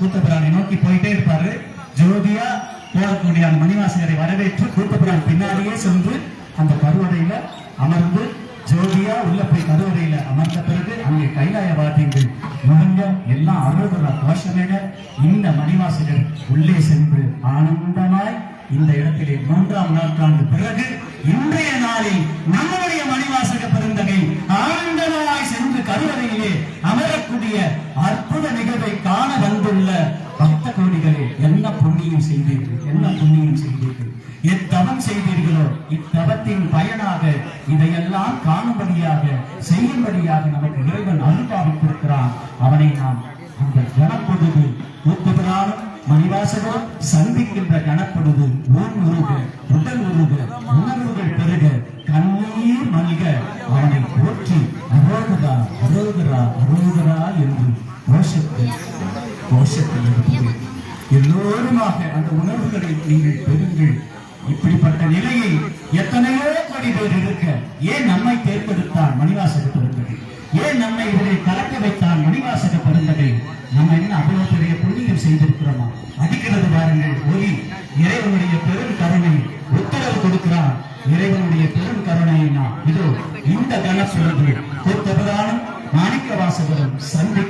கூத்தபிரானை நோக்கி போயிட்டே இருப்பாரு. ஜோதியா போகக்கூடிய அந்த மணிவாசகரை வரவேற்று கூத்தபிரான் பின்னாடியே சென்று அந்த கருவறையில அமர்ந்து ஜோதியா உள்ள போய் கருவறையில அமர்ந்த பிறகு அங்கே கைலாய வாத்தியங்கள் முழங்க எல்லாம் அரோகரா கோஷமிட இந்த மணிவாசகர் உள்ளே சென்று ஆனந்தமாய் இந்த இடத்திலே 3ஆம் நூற்றாண்டு பிறகு இன்றைய நாளில் நம்முடைய மணிவாசக பெருந்தகை ஆனந்தமாய் சென்று கருவறையிலே அமரக்கூடிய அற்புத நிகழ்வை காண வந்துள்ள பக்த கோடிகளே, என்ன புண்ணியம் செய்தீர்கள், என்ன புண்ணியம் செய்தீர்கள், எத்தவம் செய்தீர்களோ இத்தவத்தின் பயனாக இதையெல்லாம் காணும்படியாக செய்யும்படியாக நமக்கு இறைவன் அருள்பாவித்திருக்கிறான். அவனை நாம் அந்த கணப்பொழுது கூத்தபிரானும் மணிவாசகரும் சந்திக்கின்ற கணப்பொழுது ஊன் உருக, உடல் உருக, உணர்வுகள் பெருக, கண்ணீர் மல்க அவனை போற்றி அரோகரா அரோகரா அரோகரா என்று கோஷத்தில் எல்லோருமாக அந்த உணர்வுகளை நீங்கள் பெறுங்கள். இப்படிப்பட்ட நிலையை எத்தனையோ கோடி பேர் இருக்க ஏன் நம்மை தேர்ந்தெடுத்தான் மணிவாசக பெருந்தகை? ஏன் நம்மை இதில் கலக்க வைத்தான் மணிவாசக பெருந்தகை? நம்ம என்ன அவ்வளவு பெரிய புண்ணியம் செய்திருக்கிறோமா? அடிக்கிறது பாருங்கள் ஒலி. இறைவனுடைய பெரும் கருணை உத்தரவு கொடுக்கிறான். இறைவனுடைய பெரும் கருணையை நாம் இதோ இந்த கணப்பொழுது கூத்தபிரானும் மாணிக்க வாசகரும் சந்திக்க